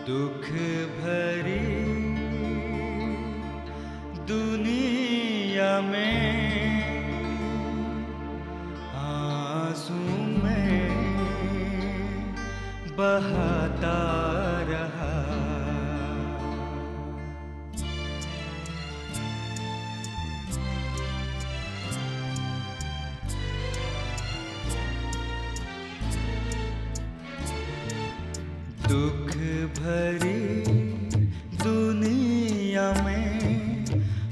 दुख भरी दुनिया में आंसू में बहाता रहा। दुख भरी दुनिया में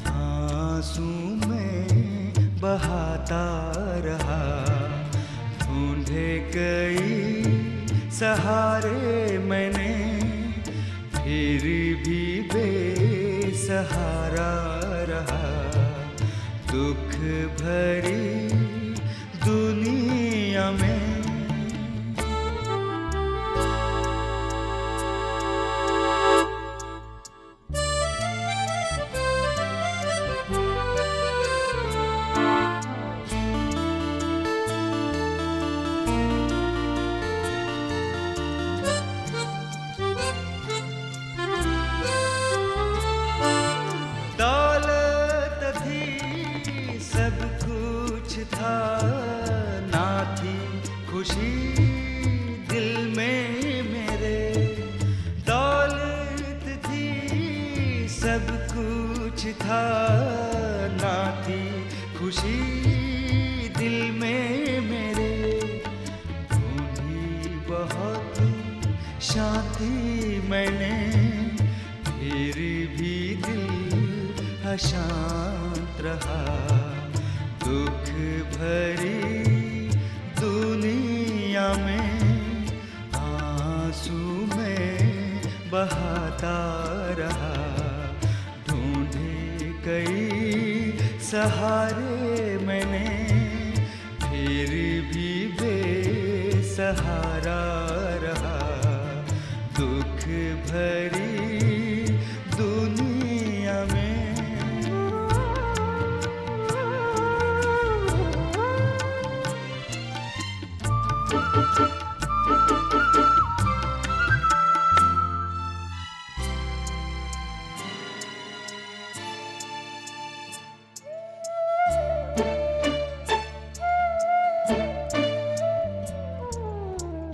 आंसू में बहाता रहा। ढूंढे कई सहारे मैंने, फिर भी बेसहारा रहा। दुख भरी दुनिया में सब कुछ था, ना थी खुशी दिल में मेरे। दौलत थी सब कुछ था, ना थी खुशी दिल में मेरे। ढूंढी बहुत शांति मैंने, फिर भी दिल अशांत रहा। दुख भरी दुनिया में आंसू में बहाता रहा। ढूंढे कई सहारे मैंने, फिर भी बेसहारा रहा। दुख भरी दुनिया में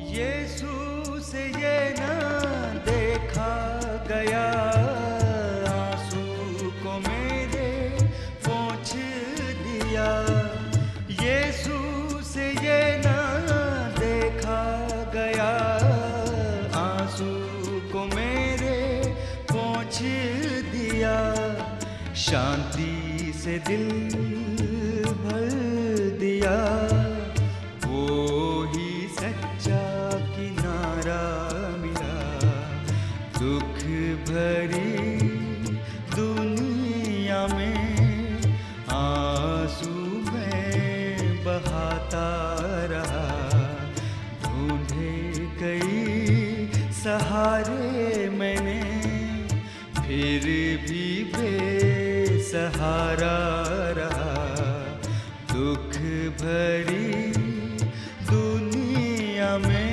यीशु से ये ना देखा गया, आंसू को मेरे पोंछ दिया। यीशु से ये ना देखा गया, आंसू को मेरे पोंछ दिया। शांति से दिल भर दिया, वो ही सच्चा किनारा मिला। दुख भरी दुनिया में आंसू में बहाता रहा। ढूंढे कई सहारे मैंने, फिर भी बेसहारा रहा। दुख भरी दुनिया में।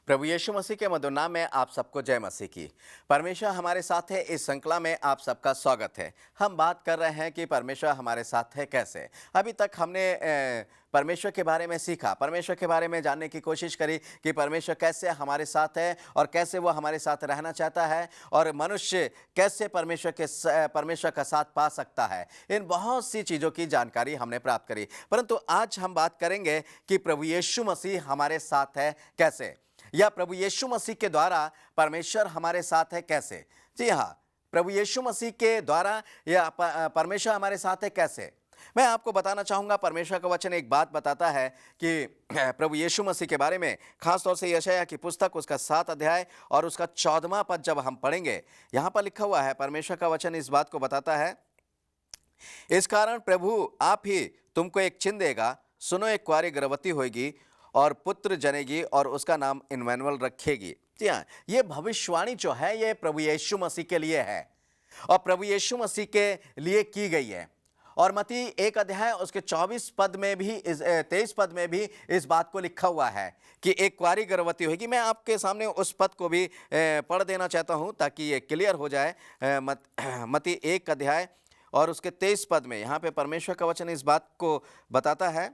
प्रभु यीशु मसीह के मधुर नाम में आप सबको जय मसीह की। परमेश्वर हमारे साथ है, इस श्रृंखला में आप सबका स्वागत है। हम बात कर रहे हैं कि परमेश्वर हमारे साथ है कैसे। अभी तक हमने परमेश्वर के बारे में सीखा, परमेश्वर के बारे में जानने की कोशिश करी कि परमेश्वर कैसे हमारे साथ है और कैसे वो हमारे साथ रहना चाहता है, और मनुष्य कैसे परमेश्वर का साथ पा सकता है। इन बहुत सी चीज़ों की जानकारी हमने प्राप्त करी, परंतु आज हम बात करेंगे कि प्रभु यीशु मसीह हमारे साथ है कैसे, या प्रभु यीशु मसीह के द्वारा परमेश्वर हमारे साथ है कैसे। जी हाँ, प्रभु यीशु मसीह के द्वारा या परमेश्वर हमारे साथ है कैसे। मैं आपको बताना चाहूँगा, परमेश्वर का वचन एक बात बताता है कि प्रभु यीशु मसीह के बारे में, खासतौर से यशायाह की पुस्तक उसका 7 अध्याय और उसका 14वां पद जब हम पढ़ेंगे, यहाँ पर लिखा हुआ है, परमेश्वर का वचन इस बात को बताता है, इस कारण प्रभु आप ही तुमको एक चिन्ह देगा, सुनो एक कुंवारी गर्भवती होगी और पुत्र जनेगी और उसका नाम इम्मानुएल रखेगी। जी हाँ, ये भविष्यवाणी जो है ये प्रभु यीशु मसीह के लिए है और प्रभु यीशु मसीह के लिए की गई है। और मत्ती 1 अध्याय उसके 24 पद में भी 23 पद में भी इस बात को लिखा हुआ है कि एक कुंवारी गर्भवती होगी। मैं आपके सामने उस पद को भी पढ़ देना चाहता हूं ताकि ये क्लियर हो जाए। मत्ती 1 अध्याय और उसके 23 पद में यहाँ पे परमेश्वर का वचन इस बात को बताता है,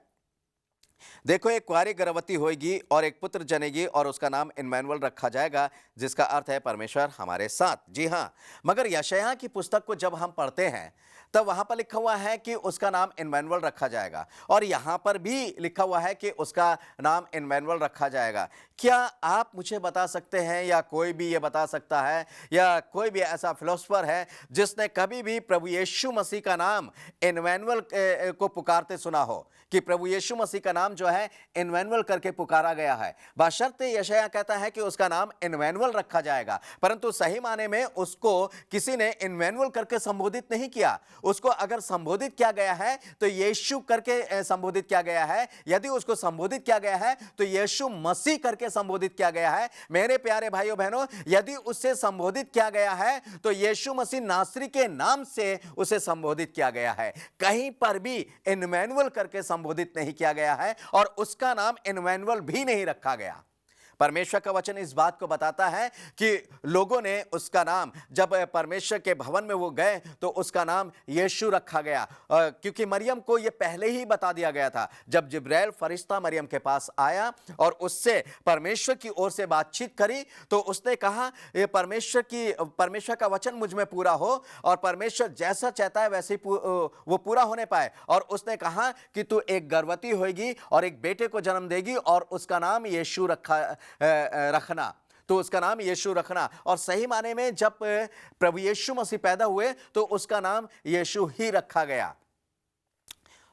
देखो एक कुंवारी गर्भवती होगी और एक पुत्र जनेगी और उसका नाम इम्मानुएल रखा जाएगा, जिसका अर्थ है परमेश्वर हमारे साथ। जी हाँ, मगर यशायाह की पुस्तक को जब हम पढ़ते हैं तब वहां पर लिखा हुआ है कि उसका नाम इम्मानुएल रखा जाएगा, और यहां पर भी लिखा हुआ है कि उसका नाम इम्मानुएल रखा जाएगा। क्या आप मुझे बता सकते हैं या कोई भी ये बता सकता है या कोई भी ऐसा फिलोसफर है जिसने कभी भी प्रभु यीशु मसीह का नाम इम्मानुएल को पुकारते सुना हो कि प्रभु यीशु मसीह का नाम जो है इम्मानुएल करके पुकारा गया है? बशर्ते यशायाह कहता है कि उसका नाम इम्मानुएल रखा जाएगा, परंतु सही माने में उसको किसी ने इम्मानुएल करके संबोधित नहीं किया। उसको अगर संबोधित किया गया है तो यीशु करके संबोधित किया गया है। यदि उसको संबोधित किया गया है तो यीशु मसीह करके संबोधित किया गया है। मेरे प्यारे भाइयों बहनों, यदि उससे संबोधित किया गया है तो यीशु मसीह नासरी के नाम से उसे संबोधित किया गया है। कहीं पर भी इम्मानुएल करके संबोधित नहीं किया गया है और उसका नाम इम्मानुएल भी नहीं रखा गया। परमेश्वर का वचन इस बात को बताता है कि लोगों ने उसका नाम, जब परमेश्वर के भवन में वो गए तो उसका नाम यीशु रखा गया, क्योंकि मरियम को ये पहले ही बता दिया गया था। जब जिब्राइल फरिश्ता मरियम के पास आया और उससे परमेश्वर की ओर से बातचीत करी तो उसने कहा ये परमेश्वर का वचन मुझ में पूरा हो और परमेश्वर जैसा चाहता है वैसे वो पूरा होने पाए। और उसने कहा कि तू एक गर्भवती होगी और एक बेटे को जन्म देगी और उसका नाम यीशु रखना, तो उसका नाम यीशु रखना। और सही माने में जब प्रभु यीशु मसीह पैदा हुए तो उसका नाम यीशु ही रखा गया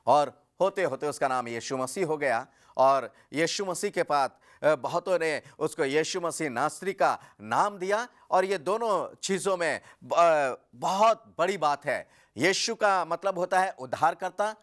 और होते होते उसका नाम यीशु मसीह हो गया। और यीशु मसीह के बाद बहुतों ने उसको यीशु मसीह नासरी का नाम दिया। और ये दोनों चीज़ों में बहुत बड़ी बात है। यीशु का मतलब होता है उद्धारकर्ता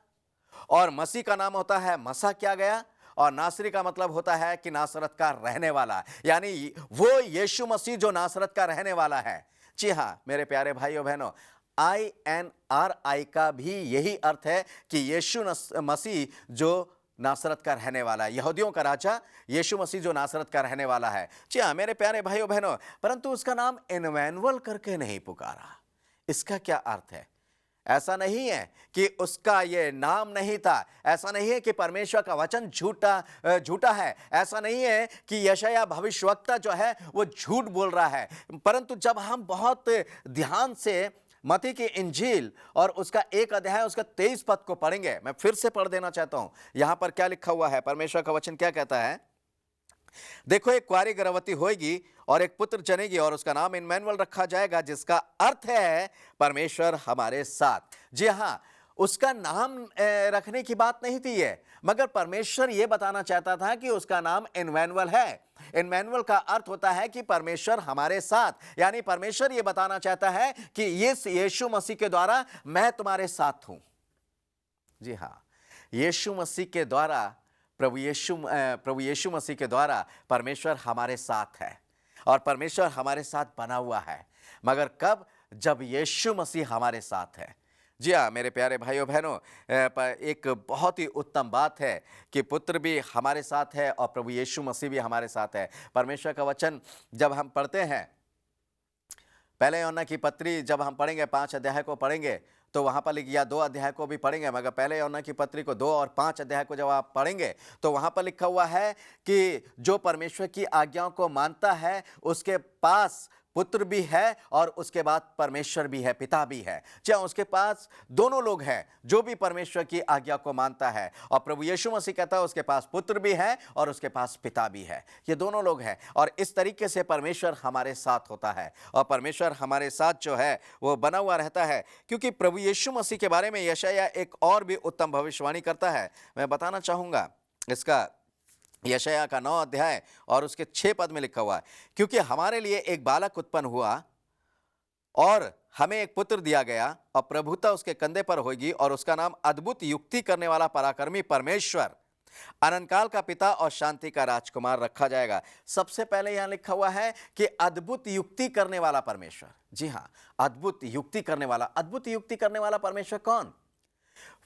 और मसीह का नाम होता है मसा किया गया, और नासरी का मतलब होता है कि नासरत का रहने वाला, यानी वो यीशु मसीह जो नासरत का रहने वाला है। जी हाँ मेरे प्यारे भाइयों बहनों, INRI का भी यही अर्थ है कि यीशु मसीह जो नासरत का रहने वाला है, यहूदियों का राजा यीशु मसीह जो नासरत का रहने वाला है। जी हाँ मेरे प्यारे भाइयों बहनों, परंतु उसका नाम इम्मानुएल करके नहीं पुकारा। इसका क्या अर्थ है? ऐसा नहीं है कि उसका ये नाम नहीं था, ऐसा नहीं है कि परमेश्वर का वचन झूठा है, ऐसा नहीं है कि यशायाह भविष्यवक्ता जो है वो झूठ बोल रहा है। परंतु जब हम बहुत ध्यान से मत्ती की इंजील और उसका 1 अध्याय उसका 23 पद को पढ़ेंगे, मैं फिर से पढ़ देना चाहता हूं। यहां पर क्या लिखा हुआ है, परमेश्वर का वचन क्या कहता है? देखो एक कुंवारी गर्भवती होगी और एक पुत्र जनेगी और उसका नाम इम्मानुएल रखा जाएगा, जिसका अर्थ है परमेश्वर हमारे साथ। जी हाँ, उसका नाम रखने की बात नहीं थी ये, मगर परमेश्वर ये बताना चाहता था कि उसका नाम इम्मानुएल है। इम्मानुएल का अर्थ होता है कि परमेश्वर हमारे साथ, यानी परमेश्वर ये बताना चाहता है कि यीशु मसीह के द्वारा मैं तुम्हारे साथ हूं। जी हाँ, यीशु मसीह के द्वारा, प्रभु यीशु मसीह के द्वारा परमेश्वर हमारे साथ है और परमेश्वर हमारे साथ बना हुआ है। मगर कब? जब यीशु मसीह हमारे साथ है। जी हाँ मेरे प्यारे भाइयों बहनों, एक बहुत ही उत्तम बात है कि पुत्र भी हमारे साथ है और प्रभु यीशु मसीह भी हमारे साथ है। परमेश्वर का वचन जब हम पढ़ते हैं, पहले यूहन्ना की पत्री जब हम पढ़ेंगे, 5 अध्याय को पढ़ेंगे तो वहाँ पर या 2 अध्याय को भी पढ़ेंगे, मगर पहले यूहन्ना की पत्री को 2 और 5 अध्याय को जब आप पढ़ेंगे तो वहाँ पर लिखा हुआ है कि जो परमेश्वर की आज्ञाओं को मानता है उसके पास पुत्र भी है और उसके बाद परमेश्वर भी है, पिता भी है। चाहे उसके पास दोनों लोग हैं, जो भी परमेश्वर की आज्ञा को मानता है। और प्रभु यीशु मसीह कहता है उसके पास पुत्र भी है और उसके पास पिता भी है, ये दोनों लोग हैं। और इस तरीके से परमेश्वर हमारे साथ होता है और परमेश्वर हमारे साथ जो है वो बना हुआ रहता है। क्योंकि प्रभु यीशु मसीह के बारे में यशायाह एक और भी उत्तम भविष्यवाणी करता है, मैं बताना चाहूँगा इसका। यशायाह का 9 अध्याय और उसके 6 पद में लिखा हुआ है, क्योंकि हमारे लिए एक बालक उत्पन्न हुआ और हमें एक पुत्र दिया गया और प्रभुता उसके कंधे पर होगी और उसका नाम अद्भुत युक्ति करने वाला, पराक्रमी परमेश्वर, अनंतकाल का पिता और शांति का राजकुमार रखा जाएगा। सबसे पहले यहां लिखा हुआ है कि अद्भुत युक्ति करने वाला परमेश्वर। जी हां, अद्भुत युक्ति करने वाला। अद्भुत युक्ति करने वाला परमेश्वर कौन?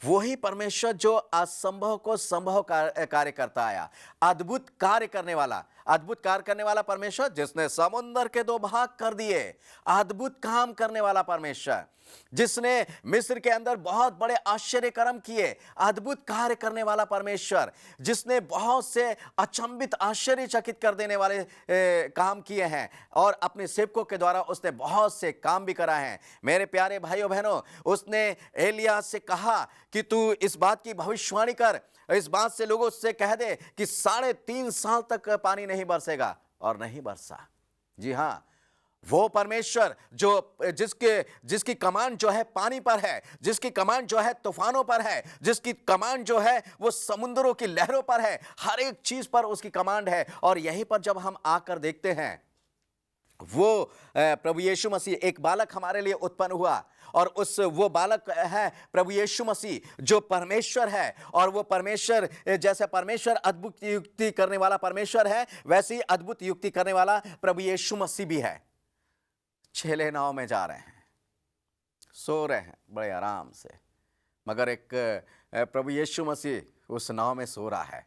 वही परमेश्वर जो असंभव को संभव कार्य करता आया, अद्भुत कार्य करने वाला, अद्भुत कार्य करने वाला परमेश्वर जिसने समुद्र के दो भाग कर दिए, अद्भुत काम करने वाला परमेश्वर जिसने मिस्र के अंदर बहुत बड़े आश्चर्य कर्म किए, अद्भुत कार्य करने वाला परमेश्वर जिसने बहुत से अचंभित आश्चर्यचकित कर देने वाले काम किए हैं और अपने सेवकों के द्वारा उसने बहुत से काम भी कराए हैं। मेरे प्यारे भाइयों बहनों, उसने एलिया से कहा कि तू इस बात की भविष्यवाणी कर, इस बात से लोगों से कह दे कि 3.5 साल तक पानी नहीं बरसेगा, और नहीं बरसा। जी हां, वो परमेश्वर जो जिसकी कमांड जो है पानी पर है, जिसकी कमांड जो है तूफानों पर है, जिसकी कमांड जो है वो समुद्रों की लहरों पर है, हर एक चीज पर उसकी कमांड है। और यहीं पर जब हम आकर देखते हैं, वो प्रभु यीशु मसीह, एक बालक हमारे लिए उत्पन्न हुआ, और वो बालक है प्रभु यीशु मसीह जो परमेश्वर है। और वो परमेश्वर, जैसे परमेश्वर अद्भुत युक्ति करने वाला परमेश्वर है, वैसे ही अद्भुत युक्ति करने वाला प्रभु यीशु मसीह भी है। चेले नाव में जा रहे हैं, सो रहे हैं बड़े आराम से, मगर एक प्रभु यीशु मसीह उस नाव में सो रहा है।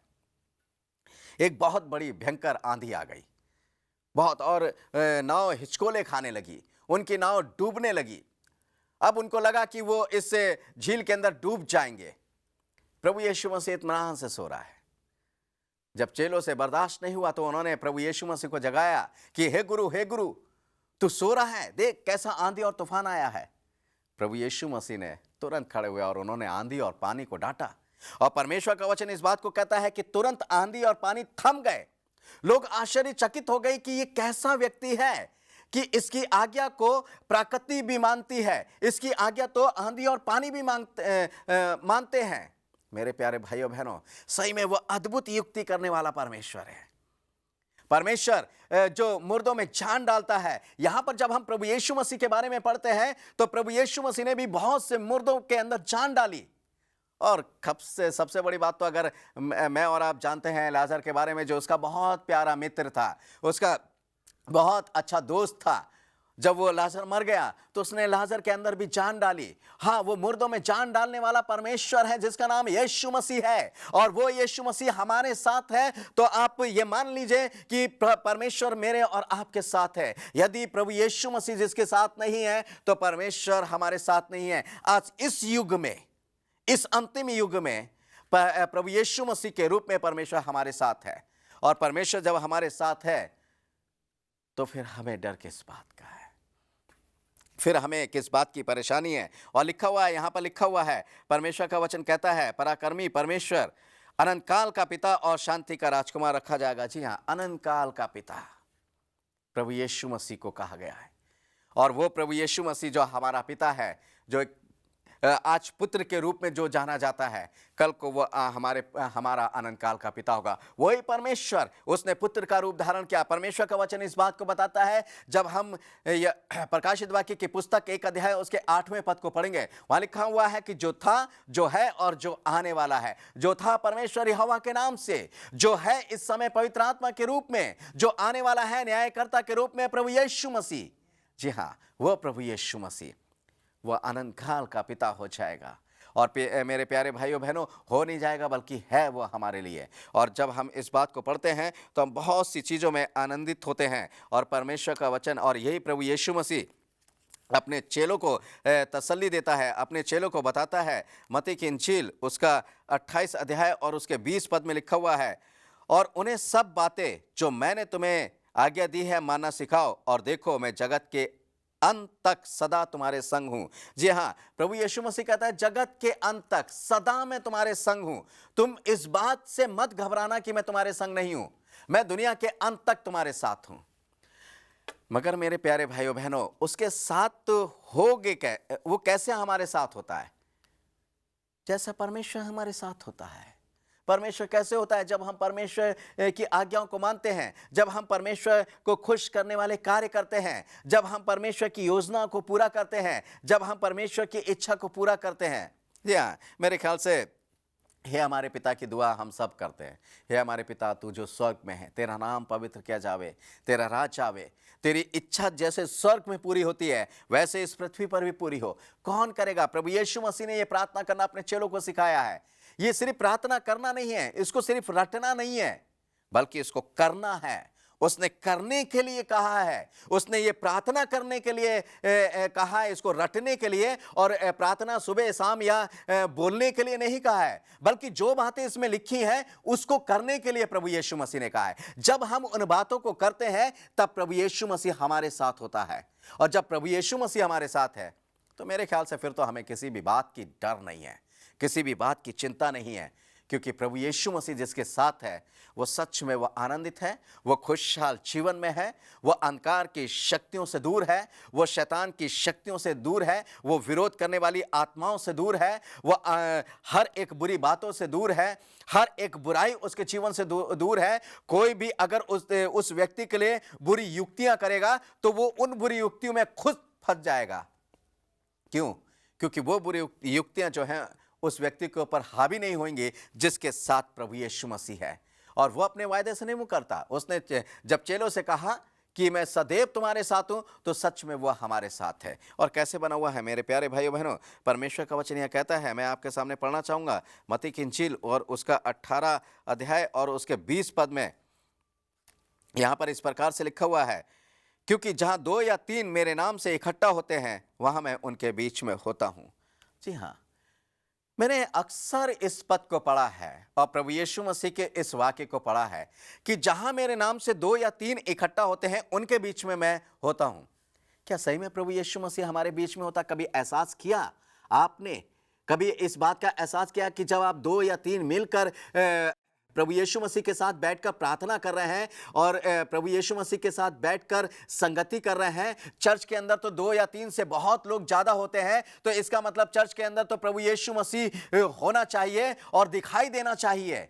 एक बहुत बड़ी भयंकर आंधी आ गई, बहुत, और नाव हिचकोले खाने लगी, उनकी नाव डूबने लगी। अब उनको लगा कि वो इस झील के अंदर डूब जाएंगे। प्रभु यीशु मसीह इत्मीनान से सो रहा है। जब चेलों से बर्दाश्त नहीं हुआ तो उन्होंने प्रभु यीशु मसीह को जगाया कि हे गुरु, तू सो रहा है, देख कैसा आंधी और तूफान आया है। प्रभु यीशु मसीह ने तुरंत खड़े हुए और उन्होंने आंधी और पानी को डांटा। और परमेश्वर का वचन इस बात को कहता है कि तुरंत आंधी और पानी थम गए। लोग आश्चर्यचकित हो गए कि ये कैसा व्यक्ति है कि इसकी आज्ञा को प्रकृति भी मानती है, इसकी आज्ञा तो आंधी और पानी भी मानते हैं। मेरे प्यारे भाइयों बहनों, सही में वो अद्भुत युक्ति करने वाला परमेश्वर है। परमेश्वर जो मुर्दों में जान डालता है। यहां पर जब हम प्रभु यीशु मसीह के बारे में पढ़ते हैं तो प्रभु यीशु मसीह ने भी बहुत से मुर्दों के अंदर जान डाली। और सबसे बड़ी बात तो अगर मैं और आप जानते हैं लाजर के बारे में, जो उसका बहुत प्यारा मित्र था, उसका बहुत अच्छा दोस्त था। जब वो लाजर मर गया तो उसने लाजर के अंदर भी जान डाली। हाँ, वो मुर्दों में जान डालने वाला परमेश्वर है जिसका नाम यीशु मसीह है, और वो यीशु मसीह हमारे साथ है। तो आप ये मान लीजिए कि परमेश्वर मेरे और आपके साथ है। यदि प्रभु यीशु मसीह जिसके साथ नहीं है तो परमेश्वर हमारे साथ नहीं है। आज इस युग में, इस अंतिम युग में प्रभु यीशु मसीह के रूप में परमेश्वर हमारे साथ है। और परमेश्वर जब हमारे साथ है तो फिर हमें डर किस बात का है, फिर हमें किस बात की परेशानी है। और लिखा हुआ है, यहां पर लिखा हुआ है, परमेश्वर का वचन कहता है, पराक्रमी परमेश्वर अनंत काल का पिता और शांति का राजकुमार रखा जाएगा। जी हां, अनंत काल का पिता प्रभु यीशु मसीह को कहा गया है। और वो प्रभु यीशु मसीह जो हमारा पिता है, जो आज पुत्र के रूप में जो जाना जाता है, कल को वो हमारा अनंत काल का पिता होगा। वही परमेश्वर, उसने पुत्र का रूप धारण किया। परमेश्वर का वचन इस बात को बताता है, जब हम प्रकाशित वाक्य की पुस्तक 1 अध्याय उसके 8वें पद को पढ़ेंगे, वहां लिखा हुआ है कि जो था, जो है और जो आने वाला है। जो था परमेश्वर यहोवा के नाम से, जो है इस समय पवित्र आत्मा के रूप में, जो आने वाला है न्यायकर्ता के रूप में प्रभु यीशु मसीह। जी हाँ, वो प्रभु यीशु मसीह वह अनंत काल का पिता हो जाएगा। और मेरे प्यारे भाइयों बहनों, हो नहीं जाएगा बल्कि है वो हमारे लिए। और जब हम इस बात को पढ़ते हैं तो हम बहुत सी चीज़ों में आनंदित होते हैं। और परमेश्वर का वचन, और यही प्रभु यीशु मसीह अपने चेलों को तसल्ली देता है, अपने चेलों को बताता है। मत्ती की इंजील उसका 28 अध्याय और उसके 20 पद में लिखा हुआ है, और उन्हें सब बातें जो मैंने तुम्हें आज्ञा दी है मानना सिखाओ, और देखो मैं जगत के अंत तक सदा तुम्हारे संग हूं। जी हां, प्रभु यीशु मसीह कहता है, जगत के अंत तक सदा मैं तुम्हारे संग हूं। तुम इस बात से मत घबराना कि मैं तुम्हारे संग नहीं हूं, मैं दुनिया के अंत तक तुम्हारे साथ हूं। मगर मेरे प्यारे भाइयों बहनों, उसके साथ तो होगे वो कैसे हमारे साथ होता है? जैसा परमेश्वर हमारे साथ होता है। परमेश्वर कैसे होता है? जब हम परमेश्वर की आज्ञाओं को मानते हैं, जब हम परमेश्वर को खुश करने वाले कार्य करते हैं, जब हम परमेश्वर की योजना को पूरा करते हैं, जब हम परमेश्वर की इच्छा को पूरा करते हैं। जी हाँ, मेरे ख्याल से हे हमारे पिता की दुआ हम सब करते हैं। हे हमारे पिता, तू जो स्वर्ग में है, तेरा नाम पवित्र किया जावे, तेरा राज आवे, तेरी इच्छा जैसे स्वर्ग में पूरी होती है वैसे इस पृथ्वी पर भी पूरी हो। कौन करेगा? प्रभु यीशु मसीह ने यह प्रार्थना करना अपने चेलों को सिखाया है। ये सिर्फ प्रार्थना करना नहीं है, इसको सिर्फ रटना नहीं है, बल्कि इसको करना है। उसने करने के लिए कहा है, उसने ये प्रार्थना करने के लिए कहा है, इसको रटने के लिए, और प्रार्थना सुबह शाम या बोलने के लिए नहीं कहा है, बल्कि जो बातें इसमें लिखी हैं उसको करने के लिए प्रभु यीशु मसीह ने कहा है। जब हम उन बातों को करते हैं तब प्रभु यीशु मसीह हमारे साथ होता है, और जब प्रभु यीशु मसीह हमारे साथ है तो मेरे ख्याल से फिर तो हमें किसी भी बात की डर नहीं है, किसी भी बात की चिंता नहीं है, क्योंकि प्रभु यीशु मसीह जिसके साथ है वो सच में वो आनंदित है, वो खुशहाल जीवन में है, वो अंधकार की शक्तियों से दूर है, वो शैतान की शक्तियों से दूर है, वो विरोध करने वाली आत्माओं से दूर है, वो हर एक बुरी बातों से दूर है, हर एक बुराई उसके जीवन से दूर है। कोई भी अगर उस व्यक्ति के लिए बुरी युक्तियां करेगा तो वो उन बुरी युक्तियों में खुद फंस जाएगा। क्यों? क्योंकि वो बुरी युक्तियां जो हैं उस व्यक्ति के ऊपर हावी नहीं होंगी जिसके साथ प्रभु यीशु मसीह है, और वो अपने वायदे से नहीं मुकरता। उसने जब चेलों से कहा कि मैं सदैव तुम्हारे साथ हूं, तो सच में वो हमारे साथ है। और कैसे बना हुआ है मेरे प्यारे भाइयों बहनों, परमेश्वर का वचन यह कहता है, मैं आपके सामने पढ़ना चाहूंगा मत्ती की इंजील और उसका 18 अध्याय और उसके 20 पद में यहां पर इस प्रकार से लिखा हुआ है, क्योंकि जहां 2 या 3 मेरे नाम से इकट्ठा होते हैं वहां मैं उनके बीच में होता हूं। जी हाँ, मैंने अक्सर इस पद को पढ़ा है और प्रभु यीशु मसीह के इस वाक्य को पढ़ा है कि जहां मेरे नाम से 2 या 3 इकट्ठा होते हैं उनके बीच में मैं होता हूं। क्या सही में प्रभु यीशु मसीह हमारे बीच में होता? कभी एहसास किया आपने? कभी इस बात का एहसास किया कि जब आप 2 या 3 मिलकर प्रभु यीशु मसीह के साथ बैठकर प्रार्थना कर रहे हैं और प्रभु यीशु मसीह के साथ बैठकर संगति कर रहे हैं, चर्च के अंदर तो 2 या 3 से बहुत लोग ज्यादा होते हैं, तो इसका मतलब चर्च के अंदर तो प्रभु यीशु मसीह होना चाहिए और दिखाई देना चाहिए।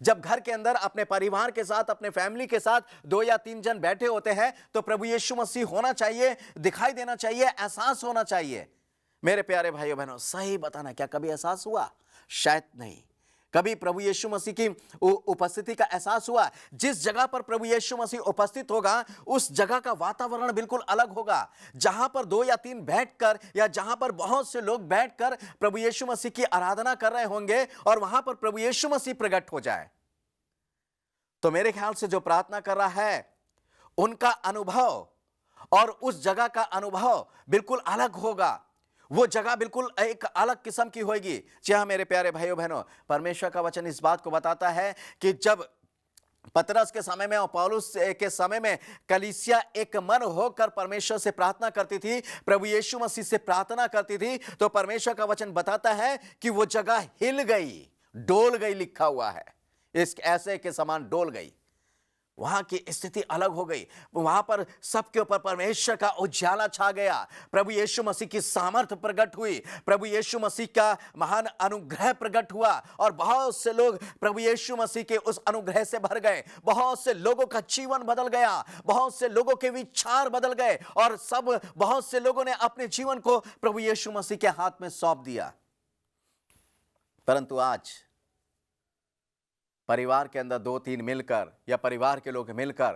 जब घर के अंदर अपने परिवार के साथ, अपने फैमिली के साथ 2 या 3 जन बैठे होते हैं तो प्रभु यीशु मसीह होना चाहिए, दिखाई देना चाहिए, एहसास होना चाहिए। मेरे प्यारे भाइयों बहनों, सही बताना, क्या कभी एहसास हुआ? शायद नहीं। कभी प्रभु यीशु मसीह की उपस्थिति का एहसास हुआ? जिस जगह पर प्रभु यीशु मसीह उपस्थित होगा उस जगह का वातावरण बिल्कुल अलग होगा। जहां पर 2 या 3 बैठकर या जहां पर बहुत से लोग बैठकर प्रभु यीशु मसीह की आराधना कर रहे होंगे और वहां पर प्रभु यीशु मसीह प्रकट हो जाए, तो मेरे ख्याल से जो प्रार्थना कर रहा है उनका अनुभव और उस जगह का अनुभव बिल्कुल अलग होगा। वो जगह बिल्कुल एक अलग किस्म की होगी। जी हाँ मेरे प्यारे भाइयों बहनों, परमेश्वर का वचन इस बात को बताता है कि जब पतरस के समय में और पौलुस के समय में कलीसिया एक मन होकर परमेश्वर से प्रार्थना करती थी, प्रभु यीशु मसीह से प्रार्थना करती थी, तो परमेश्वर का वचन बताता है कि वो जगह हिल गई, डोल गई, लिखा हुआ है इस ऐसे के समान डोल गई। वहां की स्थिति अलग हो गई। वहां पर सबके ऊपर परमेश्वर का उजाला छा गया। प्रभु यीशु मसीह की सामर्थ्य प्रकट हुई, प्रभु यीशु मसीह का महान अनुग्रह प्रकट हुआ और बहुत से लोग प्रभु यीशु मसीह के उस अनुग्रह से भर गए। बहुत से लोगों का जीवन बदल गया, बहुत से लोगों के विचार बदल गए और बहुत से लोगों ने अपने जीवन को प्रभु यीशु मसीह के हाथ में सौंप दिया। परंतु आज परिवार के अंदर 2-3 मिलकर या परिवार के लोग मिलकर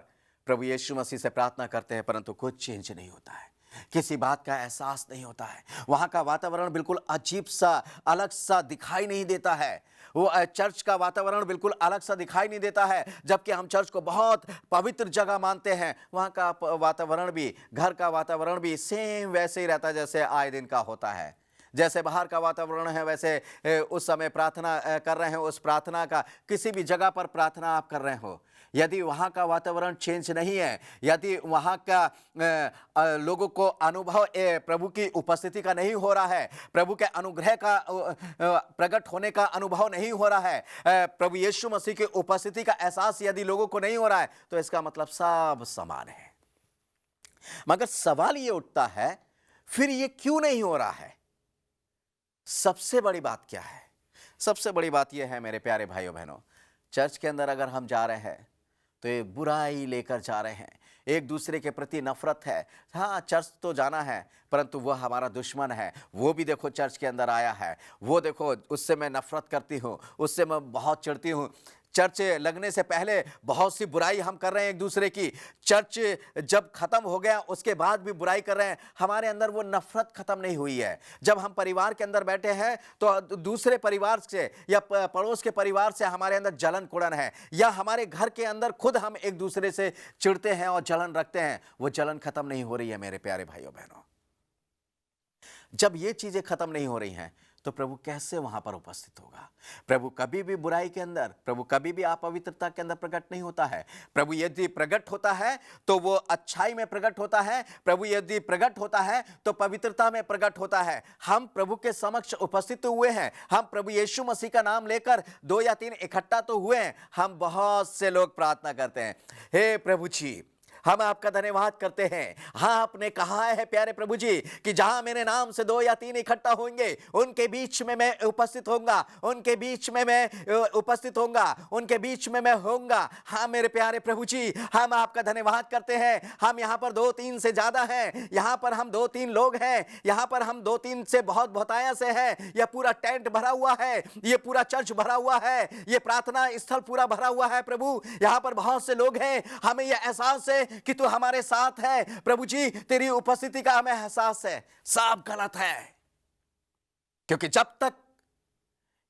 प्रभु यीशु मसीह से प्रार्थना करते हैं, परंतु कुछ चेंज नहीं होता है, किसी बात का एहसास नहीं होता है। वहां का वातावरण बिल्कुल अजीब सा, अलग सा दिखाई नहीं देता है। वो चर्च का वातावरण बिल्कुल अलग सा दिखाई नहीं देता है। जबकि हम चर्च को बहुत पवित्र जगह मानते हैं, वहां का वातावरण भी, घर का वातावरण भी सेम वैसे ही रहता है जैसे आए दिन का होता है। जैसे बाहर का वातावरण है वैसे उस समय प्रार्थना कर रहे हैं, उस प्रार्थना का किसी भी जगह पर प्रार्थना आप कर रहे हो, यदि वहाँ का वातावरण चेंज नहीं है, यदि वहाँ का लोगों को अनुभव प्रभु की उपस्थिति का नहीं हो रहा है, प्रभु के अनुग्रह का प्रकट होने का अनुभव नहीं हो रहा है, प्रभु यीशु मसीह की उपस्थिति का एहसास यदि लोगों को नहीं हो रहा है, तो इसका मतलब सब समान है। मगर सवाल ये उठता है, फिर ये क्यों नहीं हो रहा है? सबसे बड़ी बात क्या है? सबसे बड़ी बात यह है मेरे प्यारे भाइयों बहनों, चर्च के अंदर अगर हम जा रहे हैं तो ये बुराई लेकर जा रहे हैं, एक दूसरे के प्रति नफरत है। हाँ, चर्च तो जाना है, परंतु वह हमारा दुश्मन है। वो भी देखो चर्च के अंदर आया है, वो देखो उससे मैं नफरत करती हूँ, उससे मैं बहुत चिढ़ती हूँ। चर्च लगने से पहले बहुत सी बुराई हम कर रहे हैं एक दूसरे की। चर्च जब खत्म हो गया उसके बाद भी बुराई कर रहे हैं। हमारे अंदर वो नफरत खत्म नहीं हुई है। जब हम परिवार के अंदर बैठे हैं तो दूसरे परिवार से या पड़ोस के परिवार से हमारे अंदर जलन कुड़न है, या हमारे घर के अंदर खुद हम एक दूसरे से चिढ़ते हैं और जलन रखते हैं, वो जलन खत्म नहीं हो रही है मेरे प्यारे भाइयों बहनों। जब ये चीजें खत्म नहीं हो रही हैं तो प्रभु कैसे वहां पर उपस्थित होगा? प्रभु कभी भी बुराई के अंदर, प्रभु कभी भी अपवित्रता के अंदर प्रकट नहीं होता है। प्रभु यदि प्रकट होता है तो वो अच्छाई में प्रकट होता है। प्रभु यदि प्रकट होता है तो पवित्रता में प्रकट होता है। हम प्रभु के समक्ष उपस्थित हुए हैं, हम प्रभु यीशु मसीह का नाम लेकर 2 या 3 इकट्ठा तो हुए हैं। हम बहुत से लोग प्रार्थना करते हैं, हे प्रभु जी हम आपका धन्यवाद करते हैं। हाँ, आपने कहा है प्यारे प्रभु जी कि जहां मेरे नाम से 2 या 3 इकट्ठा होंगे उनके बीच में मैं उपस्थित होऊंगा, उनके बीच में मैं उपस्थित होऊंगा, उनके बीच में मैं होऊंगा। हाँ मेरे प्यारे प्रभु जी, हम आपका धन्यवाद करते हैं। हम यहाँ पर 2-3 से ज्यादा हैं, यहाँ पर हम 2-3 लोग हैं, यहाँ पर हम 2-3 से बहुत बहुताया से हैं। यह पूरा टेंट भरा हुआ है, ये पूरा चर्च भरा हुआ है, ये प्रार्थना स्थल पूरा भरा हुआ है। प्रभु यहाँ पर बहुत से लोग हैं, हमें यह एहसास है कि तू हमारे साथ है। प्रभु जी तेरी उपस्थिति का हमें एहसास है। सब गलत है, क्योंकि जब तक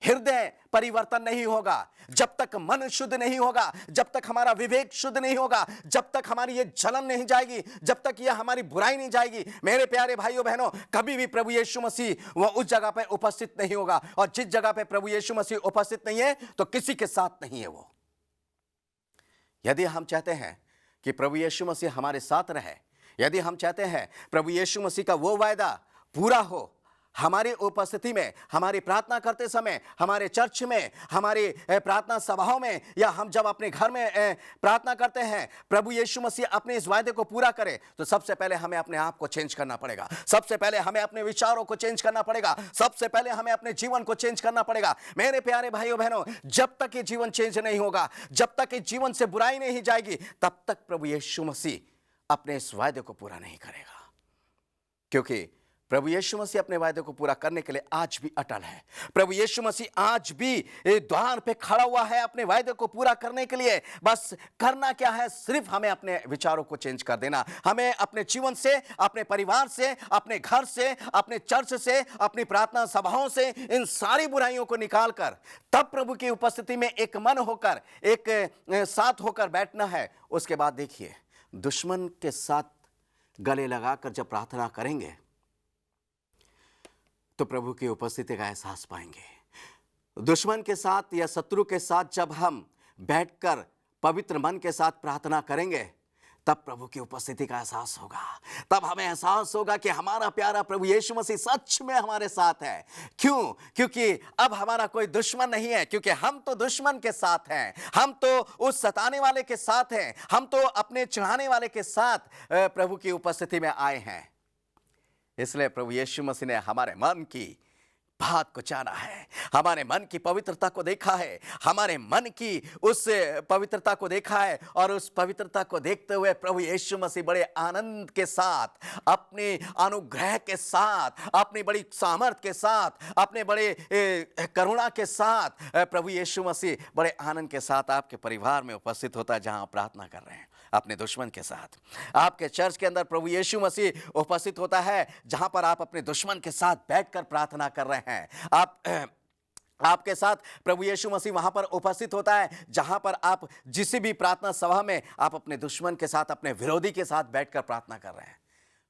हृदय परिवर्तन नहीं होगा, जब तक मन शुद्ध नहीं होगा, जब तक हमारा विवेक शुद्ध नहीं होगा, जब तक हमारी ये जलन नहीं जाएगी, जब तक ये हमारी बुराई नहीं जाएगी, मेरे प्यारे भाइयों बहनों, कभी भी प्रभु यीशु मसीह वह उस जगह पे उपस्थित नहीं होगा। और जिस जगह पे प्रभु यीशु मसीह उपस्थित नहीं है तो किसी के साथ नहीं है वो। यदि हम चाहते हैं कि प्रभु यीशु मसीह हमारे साथ रहे, यदि हम चाहते हैं प्रभु यीशु मसीह का वो वायदा पूरा हो हमारी उपस्थिति में, हमारी प्रार्थना करते समय, हमारे चर्च में, हमारी प्रार्थना सभाओं में, या हम जब अपने घर में प्रार्थना करते हैं, प्रभु यीशु मसीह अपने इस वायदे को पूरा करे, तो सबसे पहले हमें अपने आप को चेंज करना पड़ेगा। सबसे पहले हमें अपने विचारों को चेंज करना पड़ेगा। सबसे पहले हमें अपने जीवन को चेंज करना पड़ेगा। मेरे प्यारे भाइयों बहनों, जब तक ये जीवन चेंज नहीं होगा, जब तक इस जीवन से बुराई नहीं जाएगी, तब तक प्रभु यीशु मसीह अपने इस वायदे को पूरा नहीं करेगा। क्योंकि प्रभु यीशु मसीह अपने वायदे को पूरा करने के लिए आज भी अटल है। प्रभु यीशु मसीह आज भी द्वार पे खड़ा हुआ है अपने वायदे को पूरा करने के लिए। बस करना क्या है, सिर्फ हमें अपने विचारों को चेंज कर देना। हमें अपने जीवन से, अपने परिवार से, अपने घर से, अपने चर्च से, अपनी प्रार्थना सभाओं से इन सारी बुराइयों को निकालकर तब प्रभु की उपस्थिति में एक मन होकर, एक साथ होकर बैठना है। उसके बाद देखिए, दुश्मन के साथ गले लगाकर जब प्रार्थना करेंगे तो प्रभु की उपस्थिति का एहसास पाएंगे। दुश्मन के साथ या शत्रु के साथ जब हम बैठकर पवित्र मन के साथ प्रार्थना करेंगे, तब प्रभु की उपस्थिति का एहसास होगा। तब हमें एहसास होगा कि हमारा प्यारा प्रभु यीशु मसीह सच में हमारे साथ है। क्यों? क्योंकि अब हमारा कोई दुश्मन नहीं है, क्योंकि हम तो दुश्मन के साथ हैं, हम तो उस सताने वाले के साथ हैं, हम तो अपने चढ़ाने वाले के साथ प्रभु की उपस्थिति में आए हैं। इसलिए प्रभु यीशु मसीह ने हमारे मन की बात को जाना है, हमारे मन की पवित्रता को देखा है, हमारे मन की उस पवित्रता को देखा है, और उस पवित्रता को देखते हुए प्रभु यीशु मसीह बड़े आनंद के साथ, अपने अनुग्रह के साथ, अपनी बड़ी सामर्थ के साथ, अपने बड़े करुणा के साथ प्रभु यीशु मसीह बड़े आनंद के साथ आपके परिवार में उपस्थित होता है, जहां आप प्रार्थना कर रहे हैं अपने दुश्मन के साथ। आपके चर्च के अंदर प्रभु यीशु मसीह उपस्थित होता है, जहां पर आप अपने दुश्मन के साथ बैठकर प्रार्थना कर रहे हैं। आपके साथ प्रभु यीशु मसीह वहां पर उपस्थित होता है, जहां पर आप जिस भी प्रार्थना सभा में आप अपने दुश्मन के साथ, अपने विरोधी के साथ बैठकर प्रार्थना कर रहे हैं।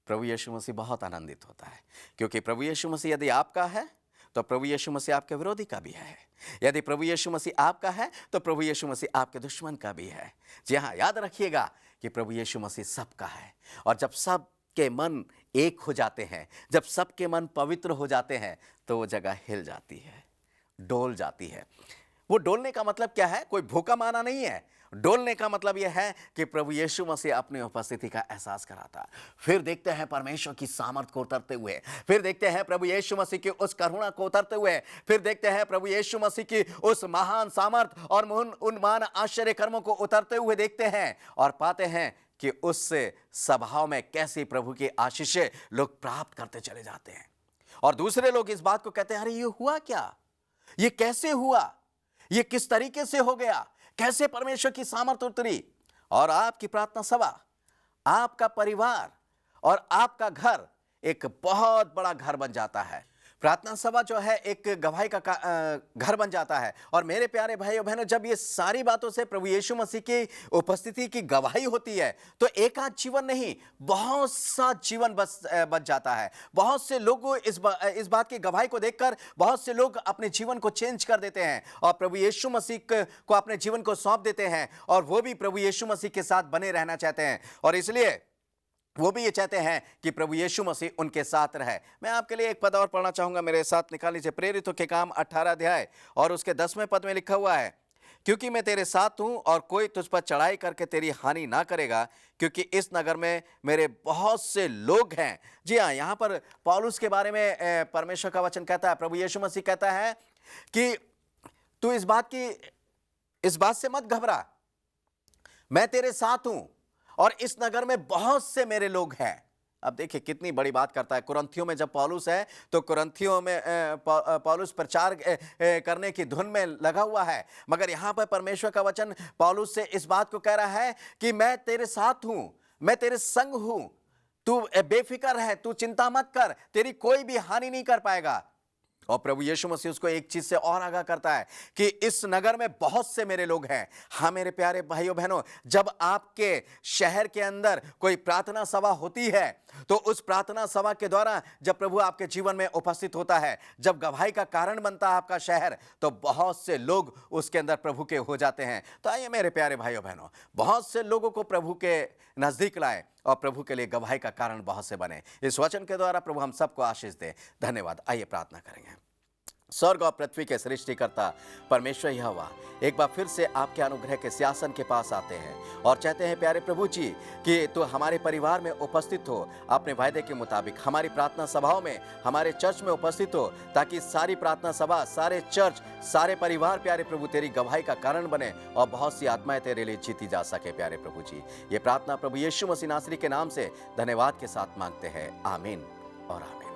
प्रभु यीशु मसीह बहुत आनंदित होता है, क्योंकि प्रभु यीशु मसीह यदि आपका है तो प्रभु यीशु मसीह आपके विरोधी का भी है। यदि प्रभु यीशु मसीह आपका है तो प्रभु यीशु मसीह आपके दुश्मन का भी है। जी हाँ, याद रखिएगा कि प्रभु यीशु मसीह सबका है। और जब सबके मन एक हो जाते हैं, जब सबके मन पवित्र हो जाते हैं, तो वो जगह हिल जाती है, डोल जाती है। वो डोलने का मतलब क्या है? कोई भूखा माना नहीं है। डोलने का मतलब यह है कि प्रभु यीशु मसीह अपनी उपस्थिति का एहसास कराता। फिर देखते हैं परमेश्वर की सामर्थ को उतरते हुए, फिर देखते हैं प्रभु यीशु मसीह की उस करुणा को उतरते हुए, फिर देखते हैं प्रभु यीशु मसीह की उस महान सामर्थ और उन महान आश्चर्य कर्मों को उतरते हुए देखते हैं और पाते हैं कि उस सभाओं में कैसी प्रभु की आशीषें लोग प्राप्त करते चले जाते हैं। और दूसरे लोग इस बात को कहते हैं, अरे ये हुआ क्या? ये कैसे हुआ? ये किस तरीके से हो गया? कैसे परमेश्वर की सामर्थ उतरी? और आपकी प्रार्थना सभा, आपका परिवार और आपका घर एक बहुत बड़ा घर बन जाता है। प्रार्थना सभा जो है एक गवाही का घर बन जाता है। और मेरे प्यारे भाइयों बहनों, जब ये सारी बातों से प्रभु यीशु मसीह की उपस्थिति की गवाही होती है तो एक आध जीवन नहीं, बहुत सा जीवन बच जाता है। बहुत से लोग इस बात की गवाही को देखकर बहुत से लोग अपने जीवन को चेंज कर देते हैं और प्रभु यीशु मसीह को अपने जीवन को सौंप देते हैं और वो भी प्रभु यीशु मसीह के साथ बने रहना चाहते हैं और इसलिए वो भी ये चाहते हैं कि प्रभु यीशु मसीह उनके साथ रहे। मैं आपके लिए एक पद और पढ़ना चाहूंगा, मेरे साथ निकाल लीजिए। प्रेरितों के काम 18 अध्याय और उसके 10वें पद में लिखा हुआ है, क्योंकि मैं तेरे साथ हूं और कोई तुझ पर चढ़ाई करके तेरी हानि ना करेगा, क्योंकि इस नगर में मेरे बहुत से लोग हैं। जी हाँ, यहाँ पर पौलुस के बारे में परमेश्वर का वचन कहता है, प्रभु यीशु मसीह कहता है कि तू इस बात से मत घबरा, मैं तेरे साथ हूं और इस नगर में बहुत से मेरे लोग हैं। अब देखिए कितनी बड़ी बात करता है। कुरिन्थियों में जब पौलुस है तो कुरिन्थियों में पौलुस प्रचार करने की धुन में लगा हुआ है, मगर यहाँ पर परमेश्वर का वचन पौलुस से इस बात को कह रहा है कि मैं तेरे साथ हूं, मैं तेरे संग हूं, तू बेफिक्र है, तू चिंता मत कर, तेरी कोई भी हानि नहीं कर पाएगा। और प्रभु यीशु मसीह उसको एक चीज से और आगाह करता है कि इस नगर में बहुत से मेरे लोग हैं। हाँ मेरे प्यारे भाइयों बहनों, जब आपके शहर के अंदर कोई प्रार्थना सभा होती है तो उस प्रार्थना सभा के द्वारा जब प्रभु आपके जीवन में उपस्थित होता है, जब गवाही का कारण बनता है आपका शहर, तो बहुत से लोग उसके अंदर प्रभु के हो जाते हैं। तो आइए मेरे प्यारे भाइयों बहनों, बहुत से लोगों को प्रभु के नजदीक लाए और प्रभु के लिए गवाही का कारण बहुत से बने। इस वचन के द्वारा प्रभु हम सबको आशीष दे। धन्यवाद। आइए प्रार्थना करेंगे। स्वर्ग और पृथ्वी के सृष्टिकर्ता परमेश्वर यहोवा, एक बार फिर से आपके अनुग्रह के सिंहासन के पास आते हैं और चाहते हैं प्यारे प्रभु जी कि तो हमारे परिवार में उपस्थित हो, अपने वायदे के मुताबिक हमारी प्रार्थना सभाओं में, हमारे चर्च में उपस्थित हो, ताकि सारी प्रार्थना सभा, सारे चर्च, सारे परिवार प्यारे प्रभु तेरी गवाही का कारण बने और बहुत सी आत्माएं तेरे लिए जीती जा सके। प्यारे प्रभु जी, ये प्रार्थना प्रभु यीशु मसीह नासरी के नाम से धन्यवाद के साथ मांगते हैं। आमीन और आमीन।